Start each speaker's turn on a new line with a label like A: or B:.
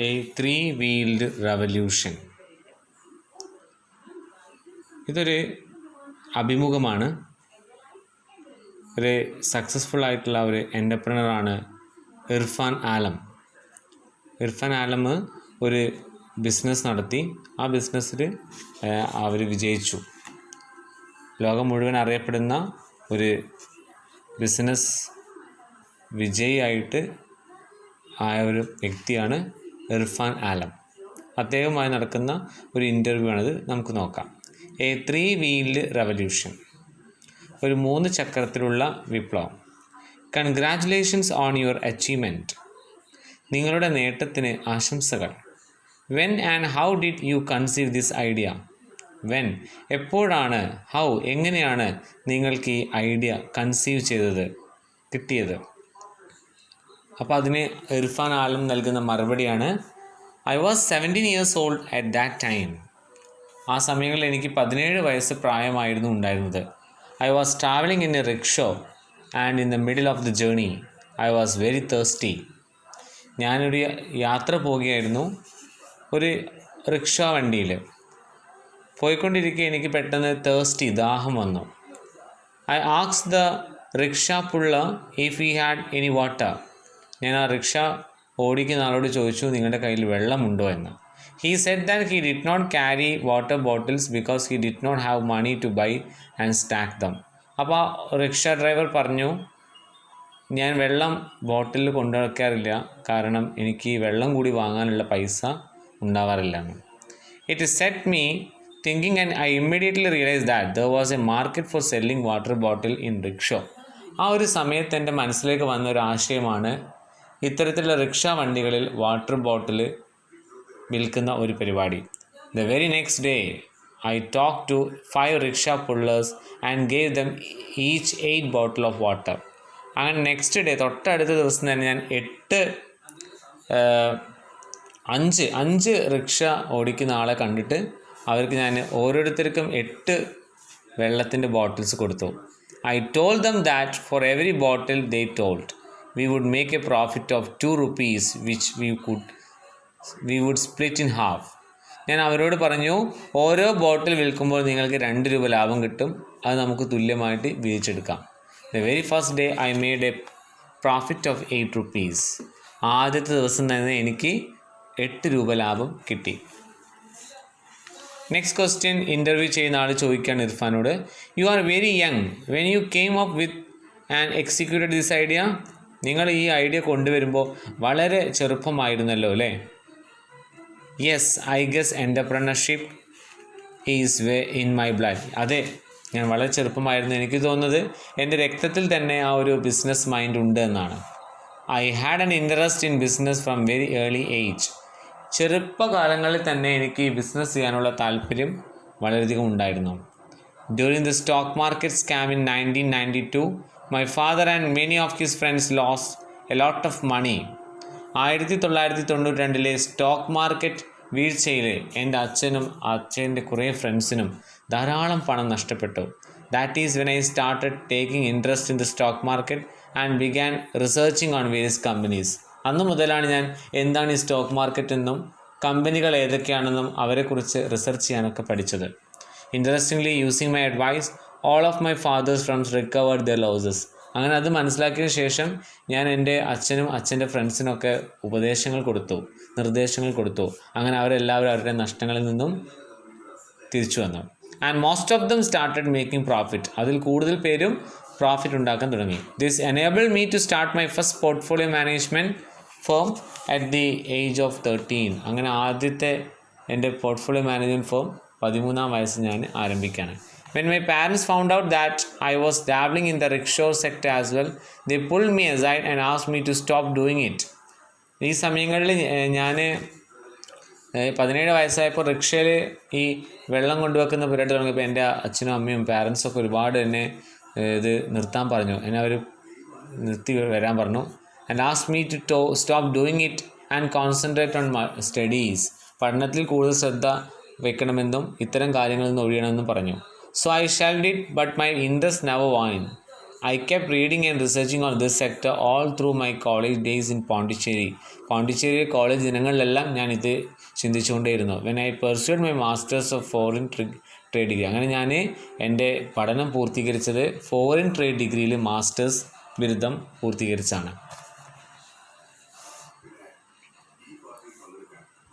A: A three-wheeled revolution. ഇതൊരു അഭിമുഖമാണ്. ഒരു successful ആയിട്ടുള്ള ഒരു എൻ്റർപ്രണറാണ് ഇർഫാൻ ആലം. ഇർഫാൻ ആലം ഒരു ബിസിനസ് നടത്തി. ആ ബിസിനസ്സിൽ അവർ വിജയിച്ചു. ലോകം മുഴുവൻ അറിയപ്പെടുന്ന ഒരു ബിസിനസ് വിജയിയായിട്ട് ആയ ഒരു വ്യക്തിയാണ് ഇർഫാൻ ആലം. അദ്ദേഹവുമായി നടക്കുന്ന ഒരു ഇൻ്റർവ്യൂ ആണിത്. നമുക്ക് നോക്കാം. എ ത്രീ-വീൽഡ് റെവല്യൂഷൻ, ഒരു 3 ചക്രത്തിലുള്ള വിപ്ലവം. കൺഗ്രാറ്റുലേഷൻസ് ഓൺ യുവർ അച്ചീവ്മെൻറ്റ്, നിങ്ങളുടെ നേട്ടത്തിന് ആശംസകൾ. When and how did you conceive this idea? When, എപ്പോഴാണ്, ഹൗ, എങ്ങനെയാണ് നിങ്ങൾക്ക് ഈ ഐഡിയ കൺസീവ് ചെയ്തത്, കിട്ടിയത്? അപ്പോൾ അതിന് ഇർഫാൻ ആലം നൽകുന്ന മറുപടിയാണ്, I was 17 years old at that time. ആ സമയങ്ങളിൽ എനിക്ക് 17 വയസ്സ് പ്രായമായിരുന്നു ഉണ്ടായിരുന്നത്. I was travelling in A rickshaw and in the middle of the journey I was very thirsty. ഞാനൊരു യാത്ര പോവുകയായിരുന്നു. ഒരു റിക്ഷ വണ്ടിയിൽ പോയിക്കൊണ്ടിരിക്കെ എനിക്ക് പെട്ടെന്ന് തേഴ്സ്റ്റി, ദാഹം വന്നു. I asked the rickshaw puller if he had any water. ഞാൻ ആ റിക്ഷ ഓടിക്കുന്ന ആളോട് ചോദിച്ചു, നിങ്ങളുടെ കയ്യിൽ വെള്ളമുണ്ടോ എന്ന്. He said that he did not carry water bottles because he did not have money to buy and stuck them. അപ്പോൾ ആ റിക്ഷ ഡ്രൈവർ പറഞ്ഞു, ഞാൻ വെള്ളം ബോട്ടിലിൽ കൊണ്ടുവയ്ക്കാറില്ല, കാരണം എനിക്ക് വെള്ളം കൂടി വാങ്ങാനുള്ള പൈസ ഉണ്ടാവാറില്ല എന്ന്. It set me thinking and I immediately realise that there was A market four selling water bottle in rickshaw. ആ ഒരു സമയത്ത് എൻ്റെ മനസ്സിലേക്ക് വന്ന ഒരു ആശയമാണ് ഇത്തരത്തിലുള്ള റിക്ഷ വണ്ടികളിൽ വാട്ടർ ബോട്ടിൽ വിൽക്കുന്ന ഒരു പരിപാടി. The very next day I talk to 5 rickshaw pullers and gave them each 8 bottle of water. അങ്ങനെ നെക്സ്റ്റ് ഡേ, തൊട്ടടുത്ത ദിവസം തന്നെ ഞാൻ 5 റിക്ഷ ഓടിക്കുന്ന ആളെ കണ്ടിട്ട് അവർക്ക് ഞാൻ ഓരോരുത്തർക്കും 8 വെള്ളത്തിൻ്റെ ബോട്ടിൽസ് കൊടുത്തു. I told them that for every bottle they told, we would make a profit of 2 rupees which we would split in half. ഞാൻ അവരോട് പറഞ്ഞു, ഓരോ ബോട്ടിൽ വിൽക്കുമ്പോൾ നിങ്ങൾക്ക് 2 രൂപ ലാഭം കിട്ടും, അത് നമുക്ക് തുല്യമായിട്ട് വീതിച്ചെടുക്കാം. The very first day I made a profit of 8 rupees. ആദ്യത്തെ ദിവസം തന്നെ എനിക്ക് 8 രൂപ ലാഭം കിട്ടി. നെക്സ്റ്റ് ക്വസ്റ്റ്യൻ ഇൻ്റർവ്യൂ ചെയ്യുന്ന ആൾ ചോദിക്കുകയാണ് ഇർഫാനോട്, you are very young when you came up with and executed this idea. നിങ്ങൾ ഈ ഐഡിയ കൊണ്ടുവരുമ്പോൾ വളരെ ചെറുപ്പമായിരുന്നല്ലോ അല്ലേ? Yes, I guess entrepreneurship is in my blood. അതെ, ഞാൻ വളരെ ചെറുപ്പമായിരുന്നു. എനിക്ക് തോന്നുന്നത് എൻ്റെ രക്തത്തിൽ തന്നെ ആ ഒരു ബിസിനസ് മൈൻഡ് ഉണ്ട് എന്നാണ്. I had an interest in business from very early age. ചെറുപ്പകാലങ്ങളിൽ തന്നെ എനിക്ക് ബിസിനസ് ചെയ്യാനുള്ള താല്പര്യം വളരെയധികം ഉണ്ടായിരുന്നു. During the stock market scam in 1992 my father and many of his friends lost a lot of money. 1992 stock market വീഴ്ചയിൽ എൻ്റെ അച്ഛനും അച്ഛൻ്റെ കുറേ ഫ്രണ്ട്സിനും ധാരാളം പണം നഷ്ടപ്പെട്ടു. That is when I started taking interest in the stock market and began researching on various companies. അന്ന് മുതലാണ് ഞാൻ എന്താണ് ഈ സ്റ്റോക്ക് മാർക്കറ്റ് എന്നും കമ്പനികൾ ഏതൊക്കെയാണെന്നും അവരെക്കുറിച്ച് റിസർച്ച് ചെയ്യാനൊക്കെ പഠിച്ചത്. Interestingly, using my advice, all of my father's friends recovered their losses. അങ്ങനെ അത് മനസ്സിലാക്കിയ ശേഷം ഞാൻ എൻ്റെ അച്ഛനും അച്ഛൻ്റെ ഫ്രണ്ട്സിനൊക്കെ നിർദ്ദേശങ്ങൾ കൊടുത്തു. അങ്ങനെ അവരെല്ലാവരും അവരുടെ നഷ്ടങ്ങളിൽ നിന്നും തിരിച്ചു വന്നു. And most of them started making profit. അതിൽ കൂടുതൽ പേരും പ്രോഫിറ്റ് ഉണ്ടാക്കാൻ തുടങ്ങി. This enabled me to start my first portfolio management firm at the age of 13. അങ്ങനെ ആദ്യത്തെ എൻ്റെ പോർട്ട്ഫോളിയോ മാനേജ്മെൻറ്റ് ഫേം 13-ാം വയസ്സ് ഞാൻ ആരംഭിക്കുകയാണ്. When my parents found out that I was dabbling in the rickshaw sector as well, they pulled me aside and asked me to stop doing it. ഈ സമയങ്ങളിൽ ഞാൻ 17 വയസ്സായപ്പോൾ റിക്ഷയിൽ ഈ വെള്ളം കൊണ്ടുവെക്കുന്ന പരിപാടി തുടങ്ങിയപ്പോൾ എൻ്റെ അച്ഛനും അമ്മയും പാരൻസൊക്കെ ഒരുപാട് എന്നെ ഇത് നിർത്താൻ പറഞ്ഞു. എന്നെ അവർ നിർത്തി വരാൻ പറഞ്ഞു. and asked me to stop doing it and concentrate on my studies. പഠനത്തിൽ കൂടുതൽ ശ്രദ്ധ വെക്കണമെന്നും ഇത്തരം കാര്യങ്ങളിൽ നിന്ന് ഒഴിയണമെന്നും പറഞ്ഞു. So I shelved it, but my interest never waned. I kept reading and researching on this sector all through my college days in Pondicherry. Pondicherry college ദിനങ്ങളിലെല്ലാം ഞാനിത് ചിന്തിച്ചുകൊണ്ടേയിരുന്നു. When I pursued my masters of foreign trade degree. അങ്ങനെ ഞാൻ എൻ്റെ പഠനം പൂർത്തീകരിച്ചത് foreign trade ഡിഗ്രിയിൽ masters ബിരുദം പൂർത്തീകരിച്ചാണ്.